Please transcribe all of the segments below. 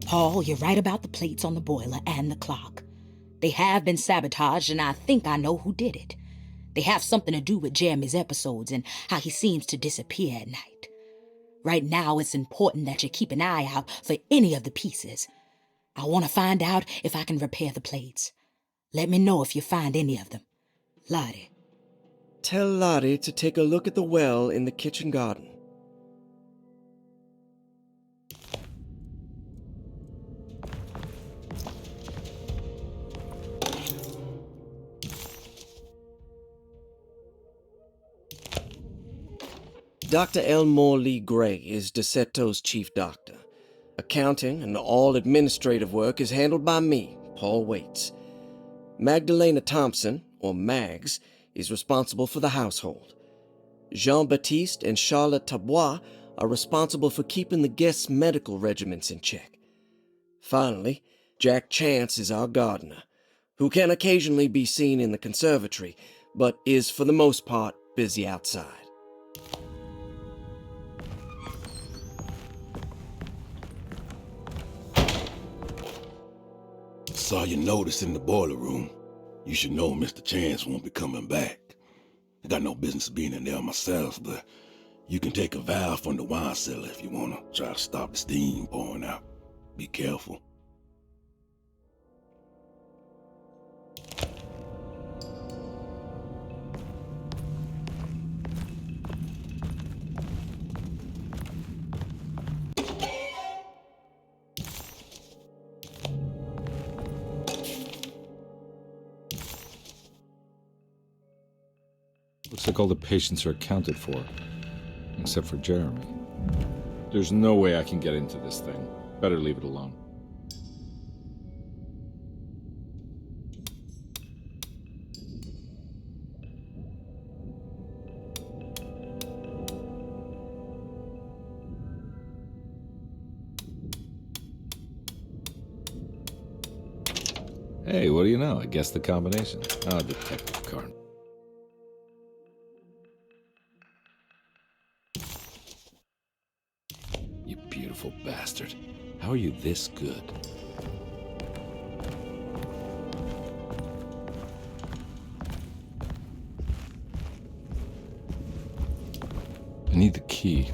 Paul, you're right about the plates on the boiler and the clock. They have been sabotaged, and I think I know who did it. They have something to do with Jeremy's episodes and how he seems to disappear at night. Right now, it's important that you keep an eye out for any of the pieces. I want to find out if I can repair the plates. Let me know if you find any of them. Lottie. Tell Lottie to take a look at the well in the kitchen garden. Dr. Elmore Lee Gray is Derceto's chief doctor. Accounting and all administrative work is handled by me, Paul Waits. Magdalena Thompson, or Mags, is responsible for the household. Jean-Baptiste and Charlotte Tabois are responsible for keeping the guests' medical regimens in check. Finally, Jack Chance is our gardener, who can occasionally be seen in the conservatory, but is for the most part busy outside. Saw your notice in the boiler room. You should know Mr. Chance won't be coming back. I got no business being in there myself, but you can take a valve from the wine cellar if you want to try to stop the steam pouring out. Be careful. Looks like all the patients are accounted for, except for Jeremy. There's no way I can get into this thing. Better leave it alone. Hey, what do you know? I guessed the combination. Ah, Detective Carnby. You beautiful bastard. How are you this good? I need the key.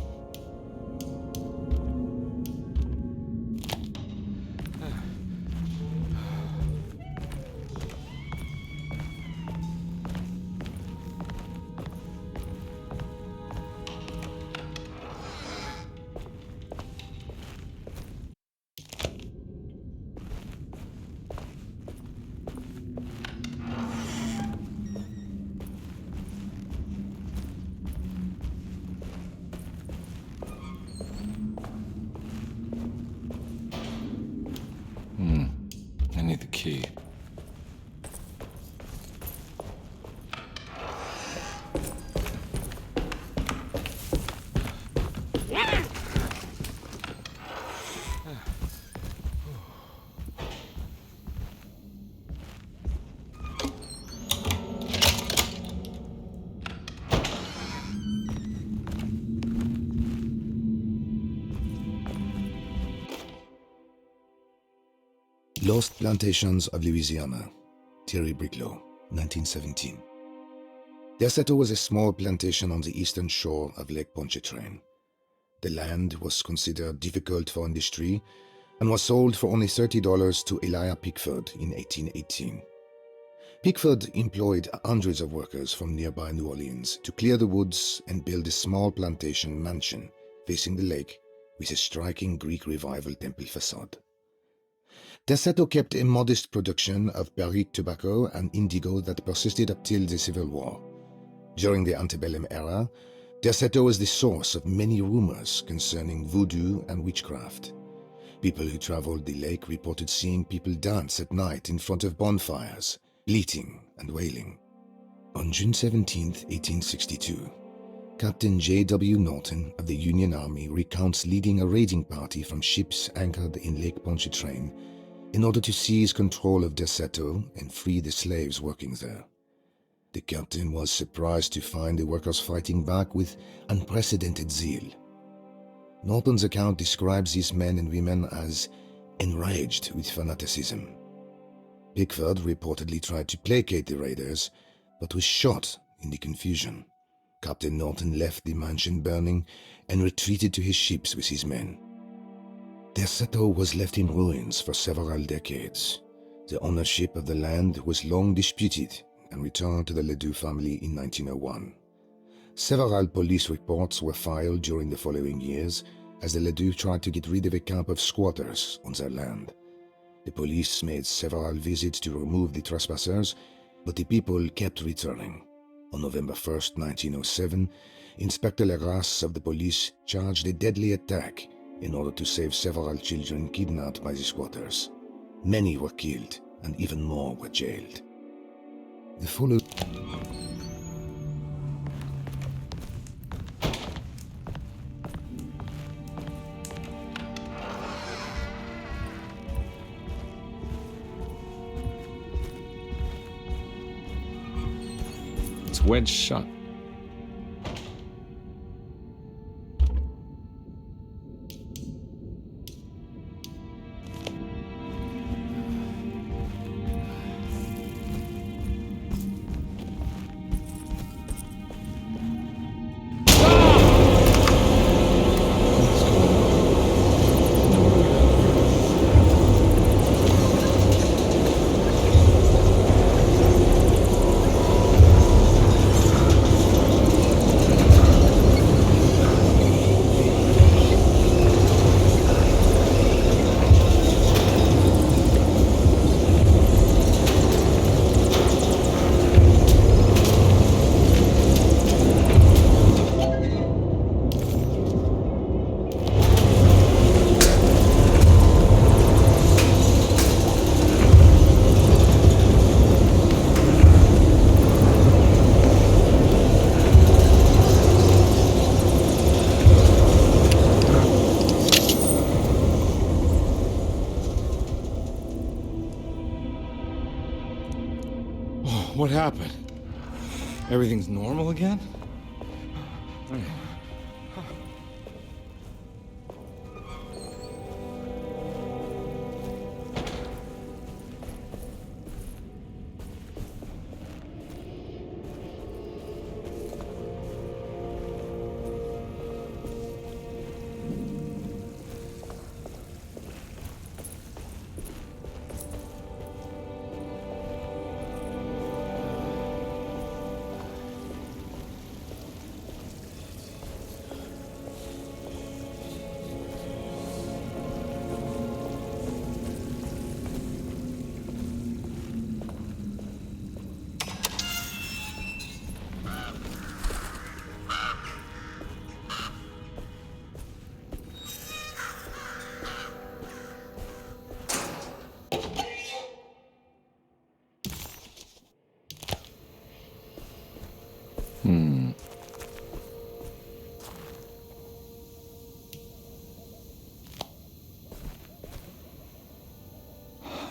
I need the key. Lost Plantations of Louisiana, Thierry Briclot, 1917. Derceto was a small plantation on the eastern shore of Lake Pontchartrain. The land was considered difficult for industry and was sold for only $30 to Elijah Pickford in 1818. Pickford employed hundreds of workers from nearby New Orleans to clear the woods and build a small plantation mansion facing the lake with a striking Greek Revival temple facade. Derceto kept a modest production of barrique tobacco and indigo that persisted up till the Civil War. During the antebellum era, Derceto was the source of many rumors concerning voodoo and witchcraft. People who traveled the lake reported seeing people dance at night in front of bonfires, bleating and wailing. On June 17, 1862, Captain J.W. Norton of the Union Army recounts leading a raiding party from ships anchored in Lake Pontchartrain in order to seize control of Derceto and free the slaves working there. The captain was surprised to find the workers fighting back with unprecedented zeal. Norton's account describes these men and women as enraged with fanaticism. Pickford reportedly tried to placate the raiders, but was shot in the confusion. Captain Norton left the mansion burning and retreated to his ships with his men. Derceto was left in ruins for several decades. The ownership of the land was long disputed and returned to the Ledoux family in 1901. Several police reports were filed during the following years as the Ledoux tried to get rid of a camp of squatters on their land. The police made several visits to remove the trespassers, but the people kept returning. On November 1st, 1907, Inspector Legrasse of the police charged a deadly attack in order to save several children kidnapped by the squatters. Many were killed, and even more were jailed. The following It's wedged shut. What happened? Everything's normal again?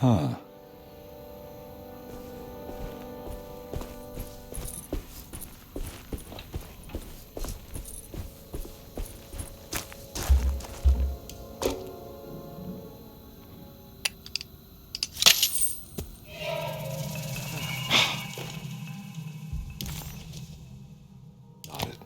Huh. Got it.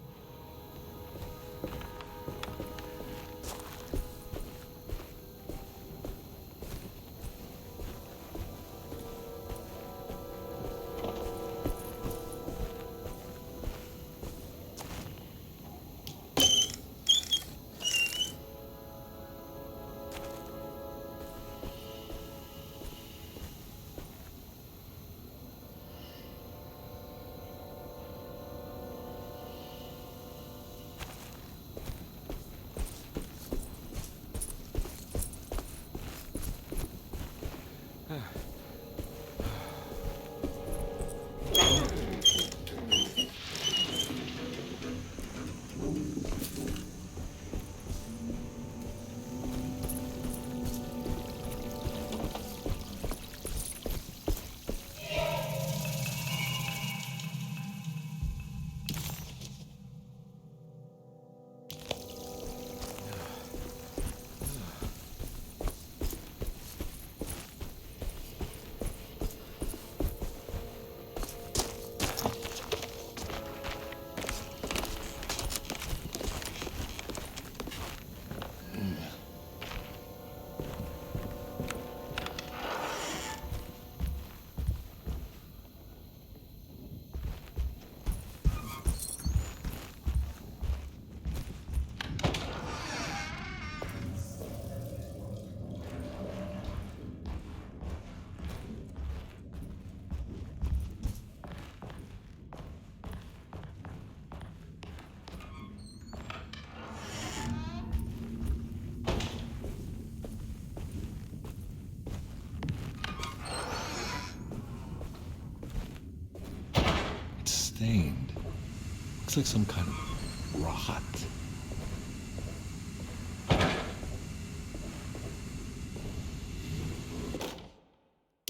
Looks like some kind of rot.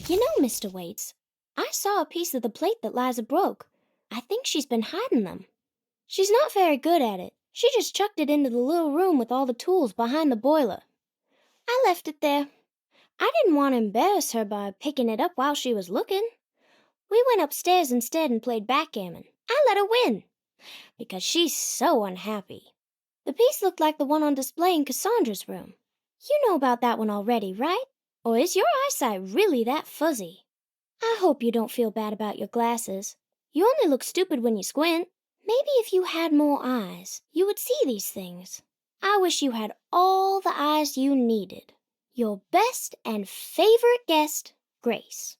You know, Mr. Waits, I saw a piece of the plate that Liza broke. I think she's been hiding them. She's not very good at it. She just chucked it into the little room with all the tools behind the boiler. I left it there. I didn't want to embarrass her by picking it up while she was looking. We went upstairs instead and played backgammon. I let her win, because she's so unhappy. The piece looked like the one on display in Cassandra's room. You know about that one already, right? Or is your eyesight really that fuzzy? I hope you don't feel bad about your glasses. You only look stupid when you squint. Maybe if you had more eyes, you would see these things. I wish you had all the eyes you needed. Your best and favorite guest, Grace.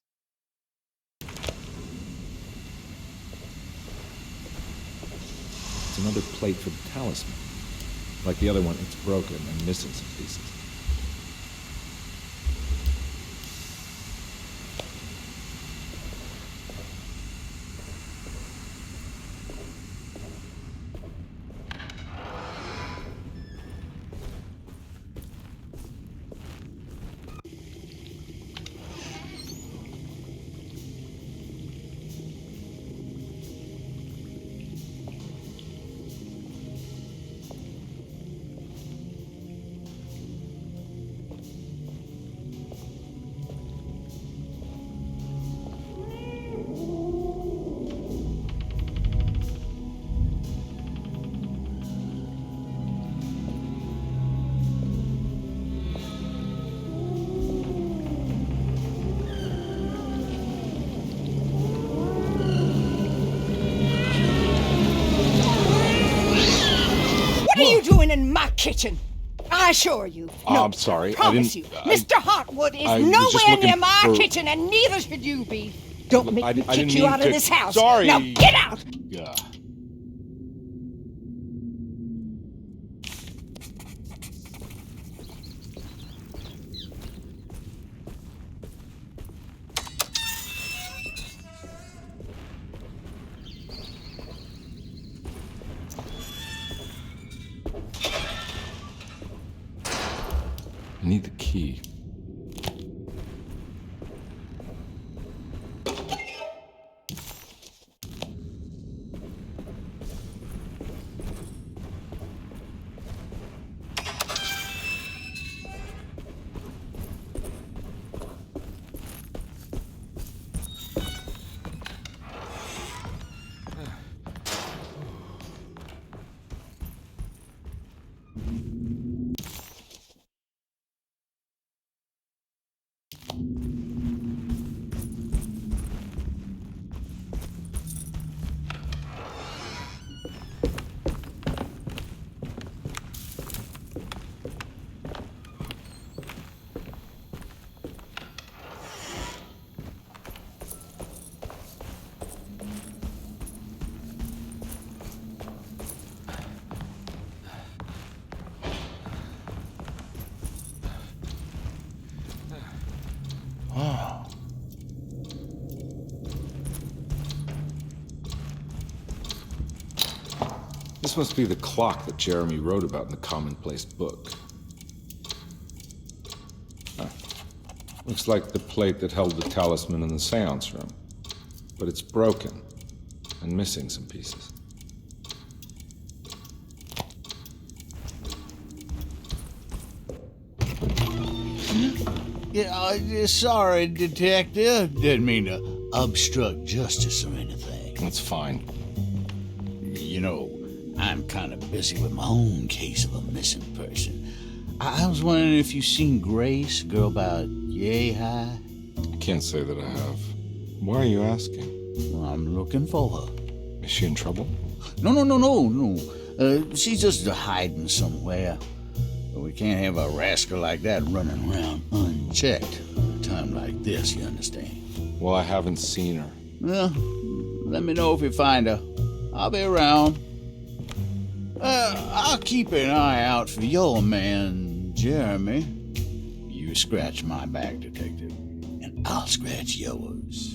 It's another plate for the talisman. Like the other one, it's broken and missing some pieces. What are you doing in my kitchen? I assure you. No, I'm sorry. Promise I didn't. you. Mr. Hartwood is I was just nowhere looking near my for- kitchen, and neither should you be. Don't make me I kick didn't you mean out to- of this house. Sorry. Now get out! Yeah. I need the key. This must be the clock that Jeremy wrote about in the commonplace book. Huh. Looks like the plate that held the talisman in the seance room. But it's broken and missing some pieces. Yeah, sorry, Detective. Didn't mean to obstruct justice or anything. That's fine. You know, I'm kind of busy with my own case of a missing person. I was wondering if you've seen Grace, a girl about yay high. I can't say that I have. Why are you asking? Well, I'm looking for her. Is she in trouble? No. She's just hiding somewhere. But we can't have a rascal like that running around unchecked. At a time like this, you understand? Well, I haven't seen her. Well, let me know if you find her. I'll be around. I'll keep an eye out for your man, Jeremy. You scratch my back, Detective, and I'll scratch yours.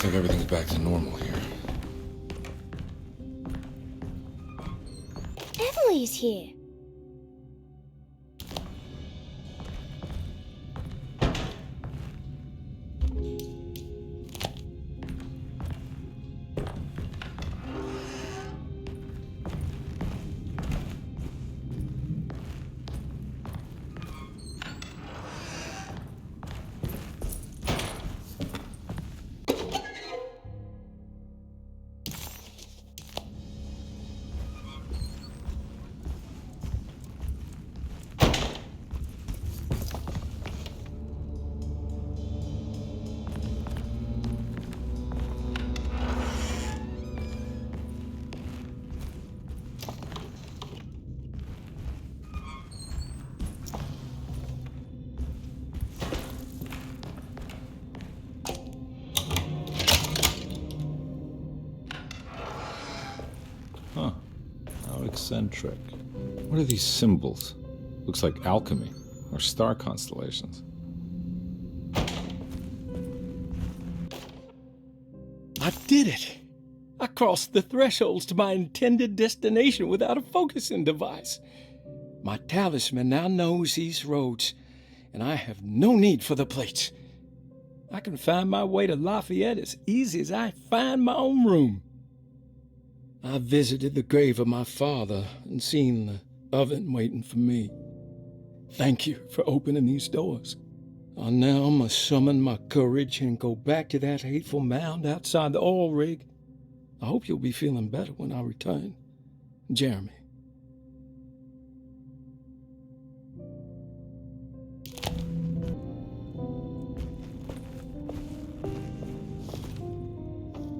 Looks like everything's back to normal here. Emily's here. Huh. How eccentric. What are these symbols? Looks like alchemy, or star constellations. I did it! I crossed the thresholds to my intended destination without a focusing device. My talisman now knows these roads, and I have no need for the plates. I can find my way to Lafayette as easy as I find my own room. I visited the grave of my father and seen the oven waiting for me. Thank you for opening these doors. I now must summon my courage and go back to that hateful mound outside the oil rig. I hope you'll be feeling better when I return. Jeremy.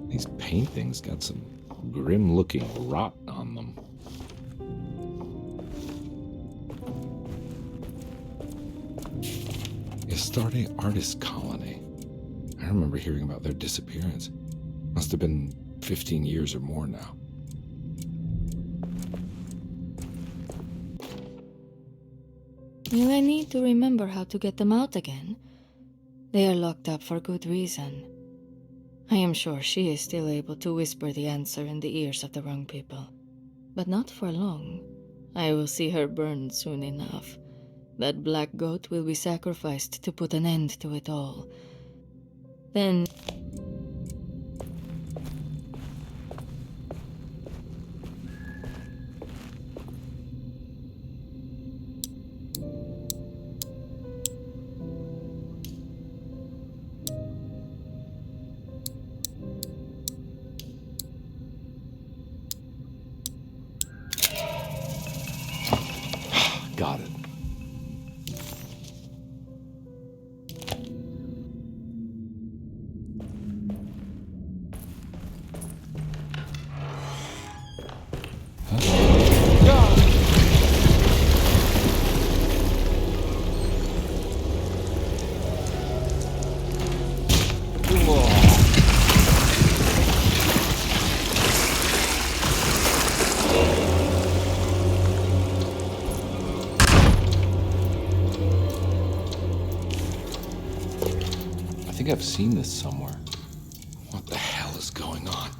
These paintings got some grim-looking rot on them. Astarte Artist Colony. I remember hearing about their disappearance. Must have been 15 years or more now. Will I need to remember how to get them out again? They are locked up for good reason. I am sure she is still able to whisper the answer in the ears of the wrong people. But not for long. I will see her burned soon enough. That black goat will be sacrificed to put an end to it all. Then... Got it. I think I've seen this somewhere. What the hell is going on?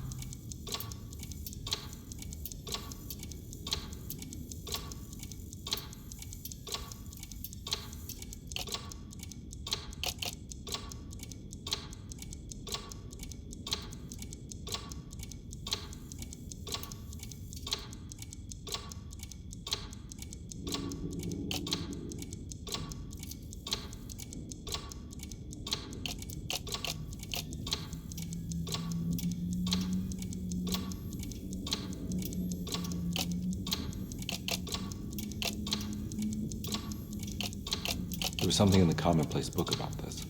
There was something in the commonplace book about this.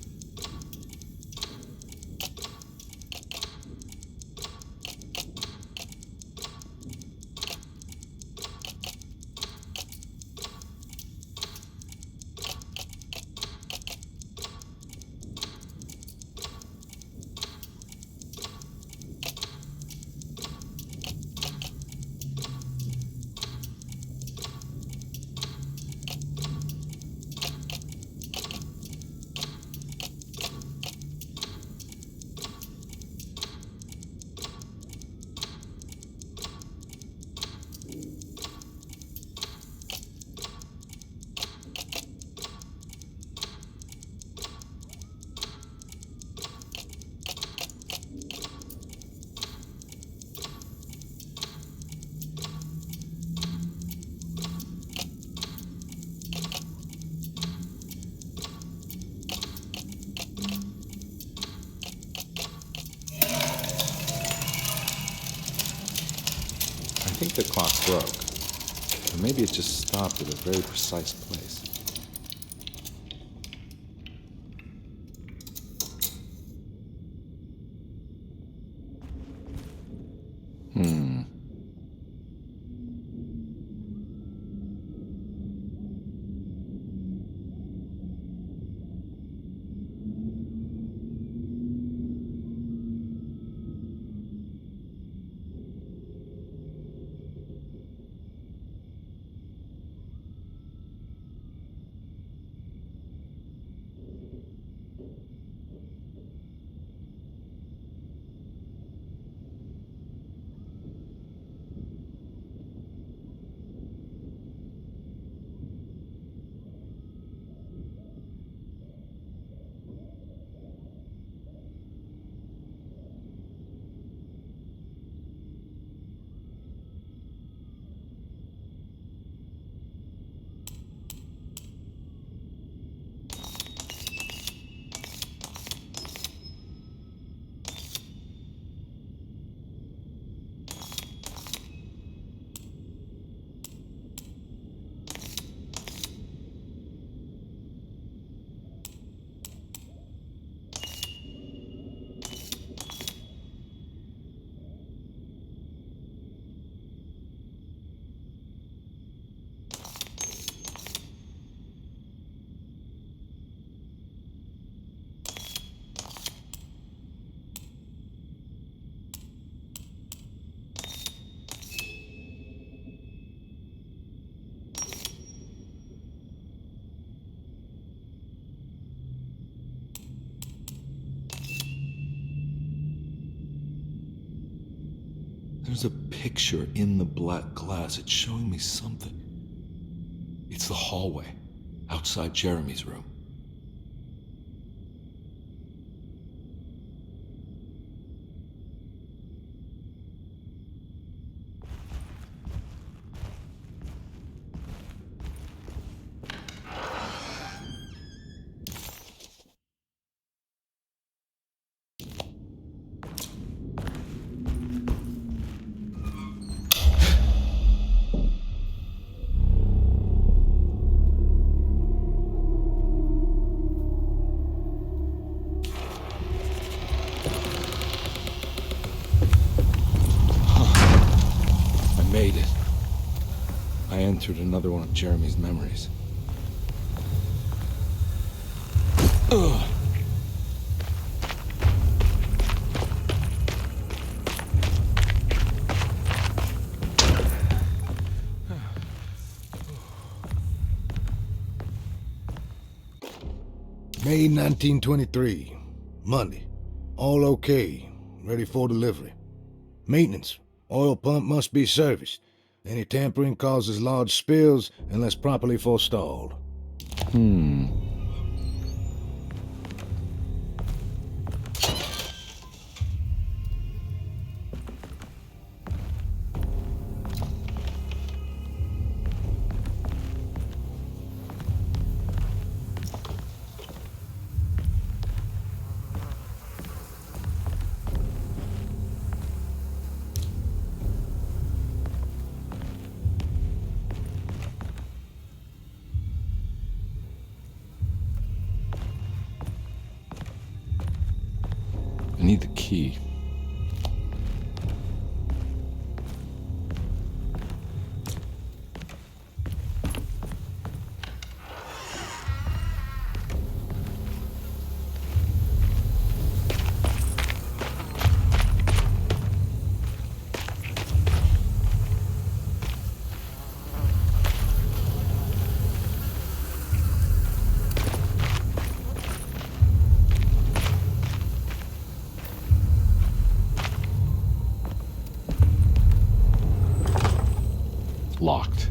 think the clock broke. Or maybe it just stopped at a very precise place. There's a picture in the black glass. It's showing me something. It's the hallway outside Jeremy's room. Made it. I entered another one of Jeremy's memories. Ugh. May 1923. Monday. All okay. Ready for delivery. Maintenance. Oil pump must be serviced. Any tampering causes large spills unless properly forestalled. I need the key. Locked.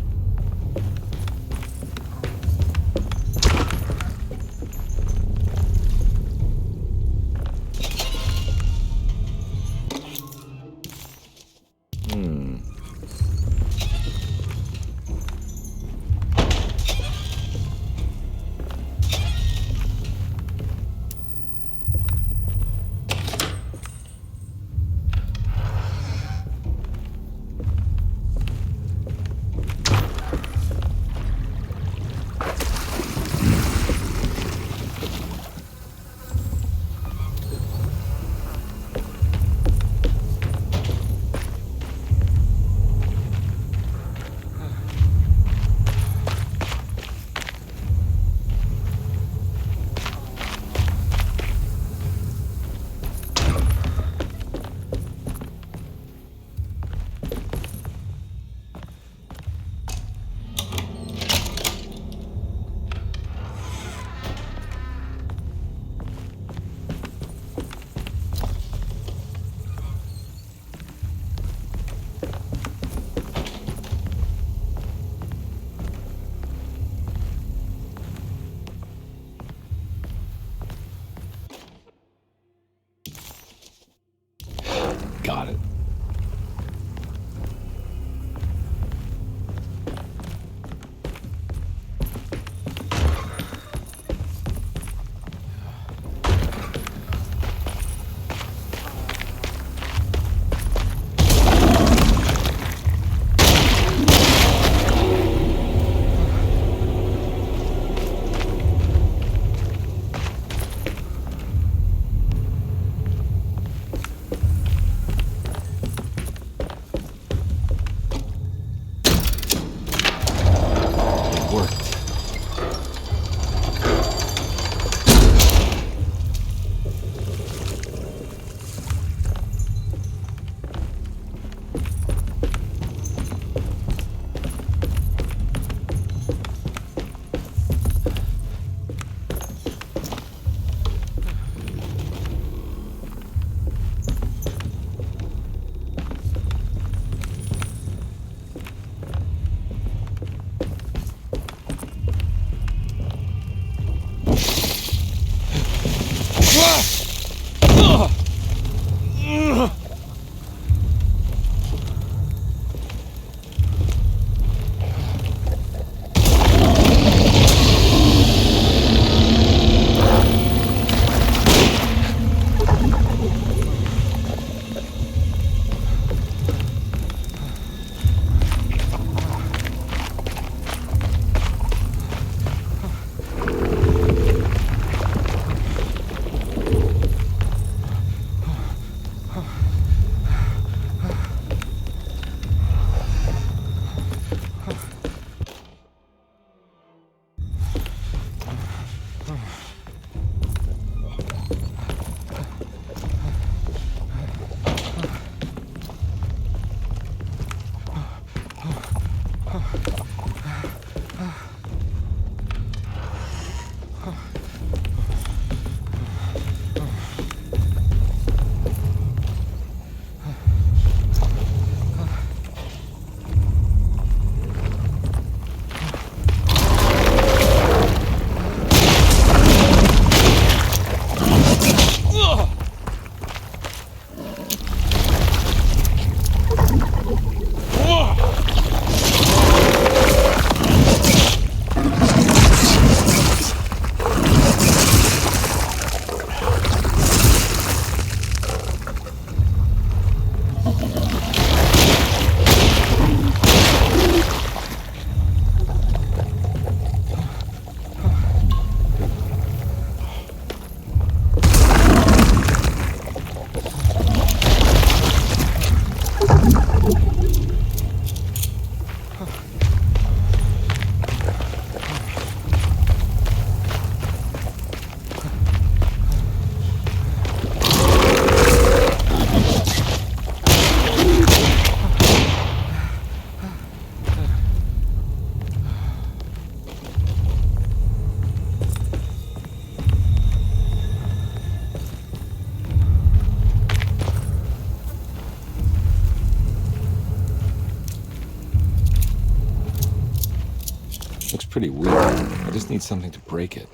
Looks pretty weak. I just need something to break it.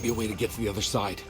be a way to get to the other side.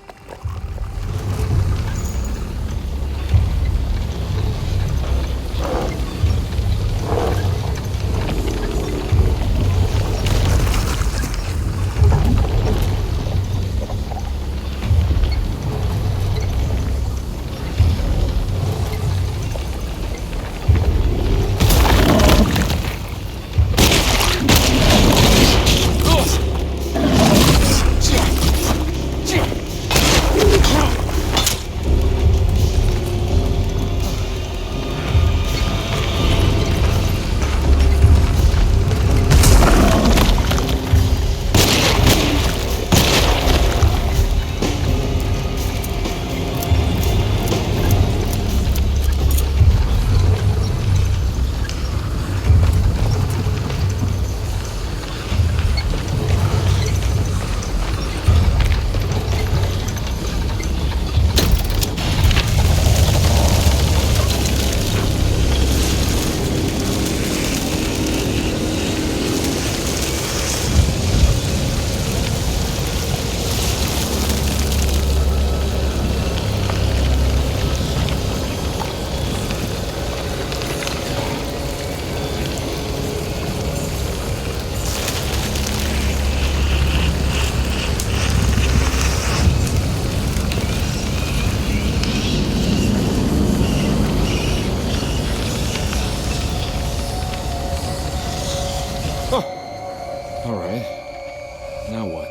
All right. Now what?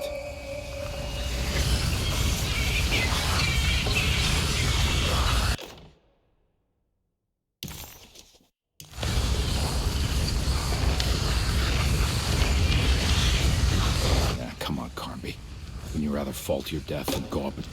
Yeah, come on, Carnby. Wouldn't you rather fall to your death than go up and...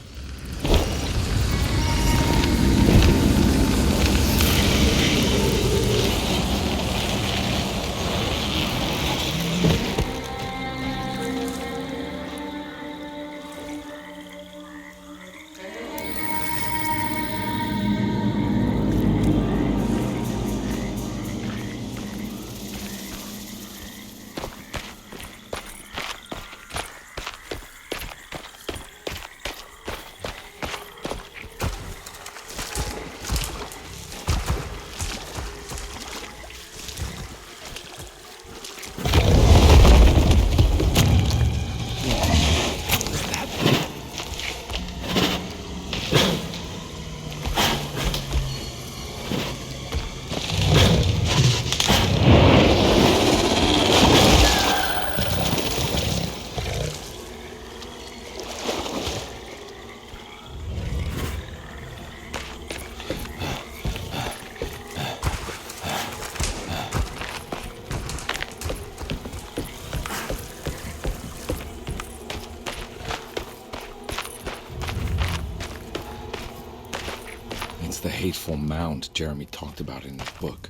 It's the hateful mound Jeremy talked about in his book.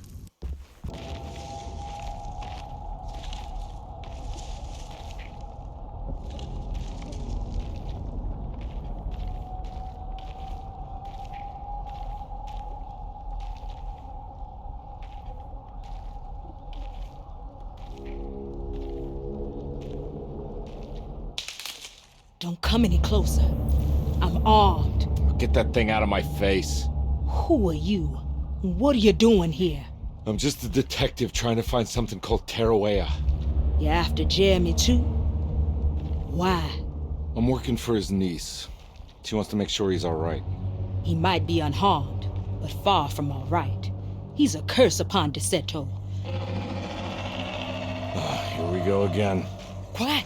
Don't come any closer. I'm armed. Get that thing out of my face. Who are you? What are you doing here? I'm just a detective trying to find something called Tarawea. You after Jeremy too? Why? I'm working for his niece. She wants to make sure he's all right. He might be unharmed, but far from all right. He's a curse upon Derceto. Here we go again. Quiet.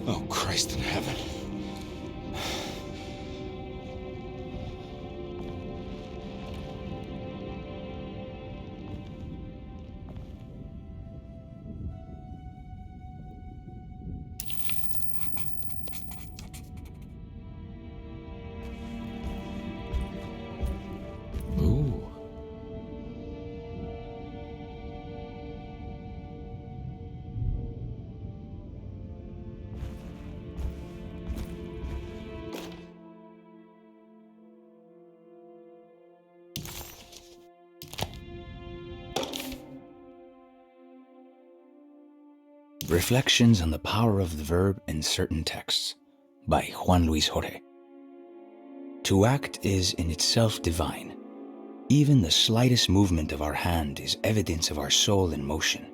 Oh, Christ in heaven. Reflections on the Power of the Verb in Certain Texts by Juan Luis Jorge. To act is in itself divine. Even the slightest movement of our hand is evidence of our soul in motion.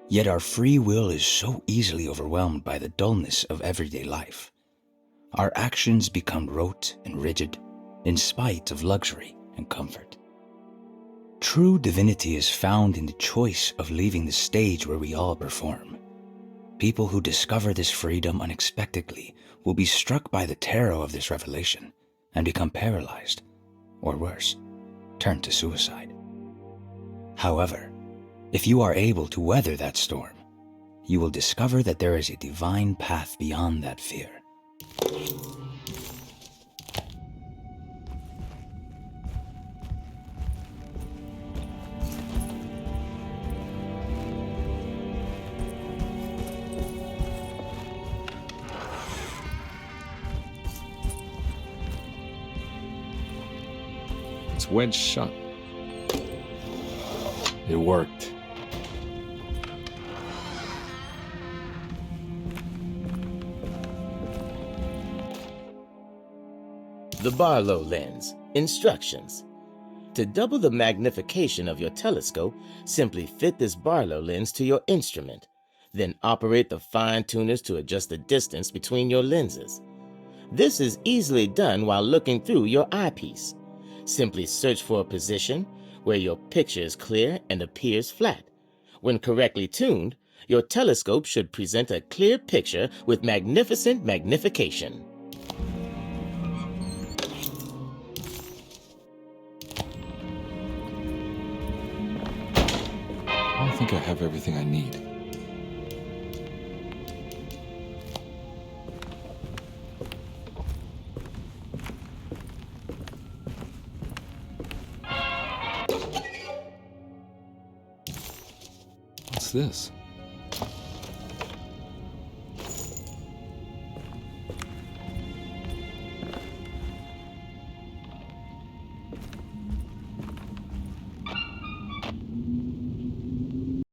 Yet our free will is so easily overwhelmed by the dullness of everyday life. Our actions become rote and rigid in spite of luxury and comfort. True divinity is found in the choice of leaving the stage where we all perform. People who discover this freedom unexpectedly will be struck by the terror of this revelation and become paralyzed, or worse, turn to suicide. However, if you are able to weather that storm, you will discover that there is a divine path beyond that fear. It's wedged shut. It worked. The Barlow lens. Instructions. To double the magnification of your telescope, simply fit this Barlow lens to your instrument. Then operate the fine-tuners to adjust the distance between your lenses. This is easily done while looking through your eyepiece. Simply search for a position where your picture is clear and appears flat. When correctly tuned, your telescope should present a clear picture with magnificent magnification. I don't think I have everything I need. What's this?